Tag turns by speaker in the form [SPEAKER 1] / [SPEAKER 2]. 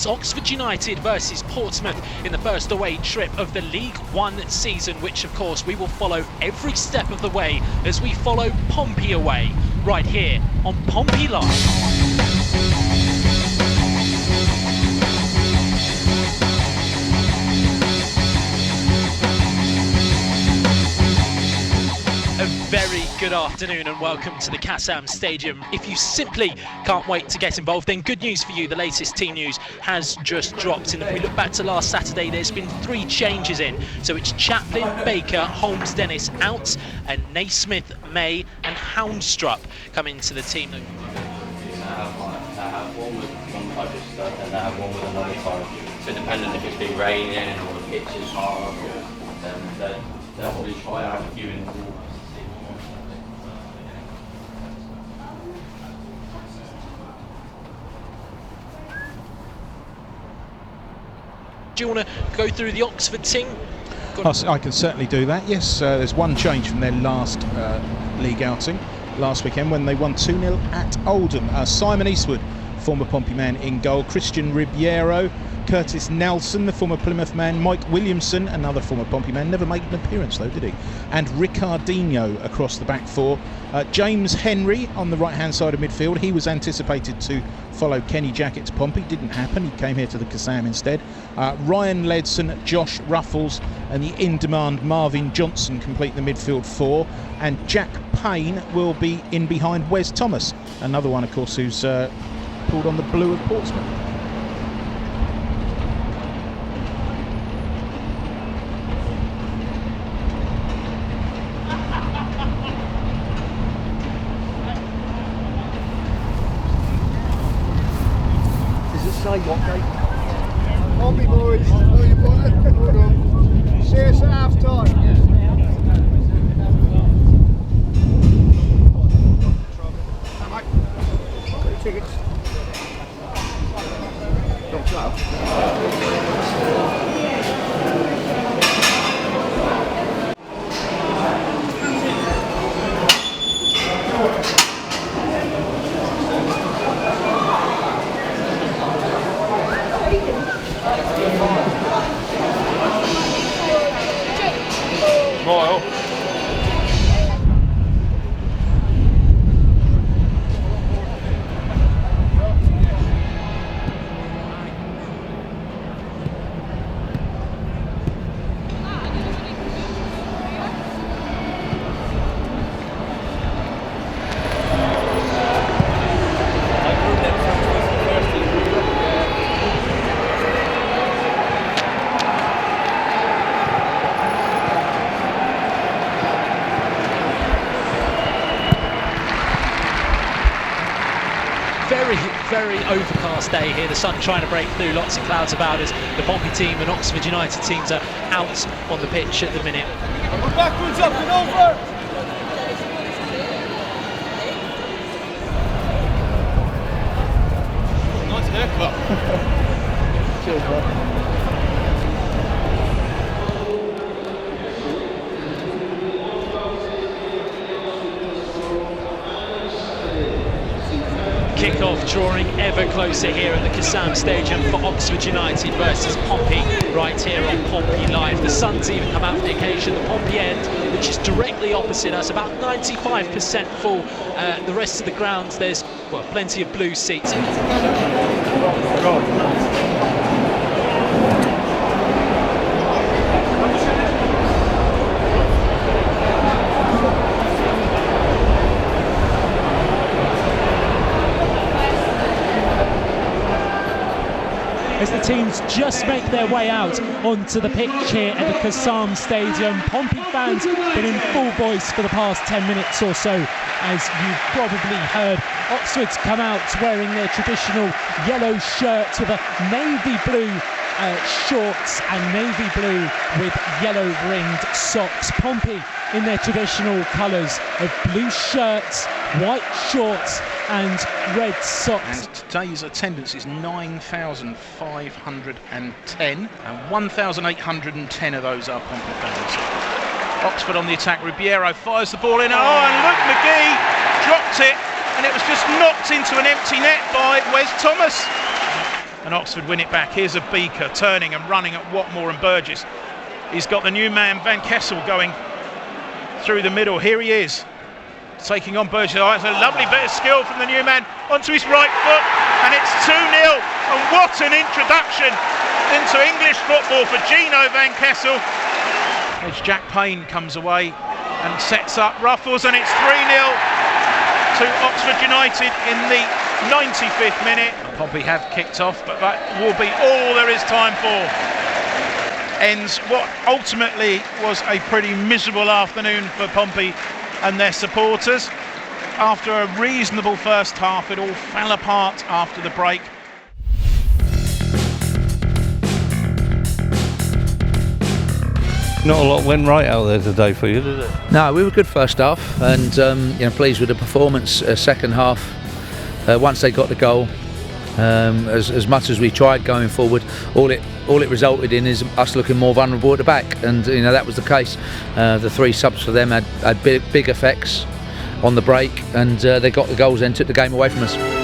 [SPEAKER 1] It's Oxford United versus Portsmouth in the first away trip of the League One season, which of course we will follow every step of the way as we follow Pompey away, right here on Pompey Live. A very good afternoon and welcome to the Kassam Stadium. If you simply can't wait to get involved, then good news for you, the latest team news has just dropped. And if we look back to last Saturday, there's been 3 changes in. So it's Chaplin, Baker, Holmes, Dennis out, and Naismith, May and Houndstrup come into the team.
[SPEAKER 2] They have one with one type of stuff and they have one with another type. So depending if it's been raining or the pitch is hard, then they'll probably try out a few in the water.
[SPEAKER 1] Do you want to go through the Oxford team?
[SPEAKER 3] I can certainly do that, yes. There's one change from their last league outing last weekend when they won 2-0 at Oldham. Simon Eastwood, former Pompey man, in goal. Christian Ribeiro, Curtis Nelson, the former Plymouth man, Mike Williamson, another former Pompey man, never made an appearance though, did he? And Ricardinho across the back 4. James Henry on the right hand side of midfield. He was anticipated to follow Kenny Jackett to Pompey, didn't happen, he came here to the Kassam instead. Ryan Ledson, Josh Ruffles and the in-demand Marvin Johnson complete the midfield 4, and Jack Payne will be in behind Wes Thomas, another one of course who's pulled on the blue of Portsmouth.
[SPEAKER 4] Say what, mate? Pompey boys, how you got it? Hold on. See us at half time. Got your tickets? Don't shout.
[SPEAKER 1] Very overcast day here, the sun trying to break through, lots of clouds about us. The Pompey team and Oxford United teams are out on the pitch at the minute.
[SPEAKER 4] We're backwards, up and over! Nice haircut. Cheers, bro.
[SPEAKER 1] Kickoff drawing ever closer here at the Kassam Stadium for Oxford United versus Pompey, right here on Pompey Live. The sun's even come out for the occasion. The Pompey end, which is directly opposite us, about 95% full. The rest of the grounds, there's plenty of blue seats.
[SPEAKER 5] As the teams just make their way out onto the pitch here at the Kassam Stadium. Pompey fans been in full voice for the past 10 minutes or so. As you've probably heard, Oxford's come out wearing their traditional yellow shirts with a navy blue shorts and navy blue with yellow ringed socks. Pompey in their traditional colours of blue shirts, white shorts and red socks.
[SPEAKER 3] And today's attendance is 9,510 and 1,810 of those are Pompey fans. Oxford on the attack, Ribeiro fires the ball in, and look, McGee dropped it and it was just knocked into an empty net by Wes Thomas. and Oxford win it back. Here's a Beaker turning and running at Watmore and Burgess. He's got the new man Van Kessel going through the middle. Here he is, taking on Burgess. Oh, it's a lovely bit of skill from the new man onto his right foot, and it's 2-0. And what an introduction into English football for Gino Van Kessel. As Jack Payne comes away and sets up Ruffles, and it's 3-0 to Oxford United in the 95th minute. Pompey have kicked off, but that will be all there is time for. Ends what ultimately was a pretty miserable afternoon for Pompey and their supporters. After a reasonable first half, it all fell apart after the break.
[SPEAKER 6] Not a lot went right out there today for you, did it?
[SPEAKER 7] No, we were good first half, and pleased with the performance. Second half, once they got the goal, as much as we tried going forward, all it resulted in is us looking more vulnerable at the back, and that was the case. The 3 subs for them had big effects on the break, and they got the goals, then took the game away from us.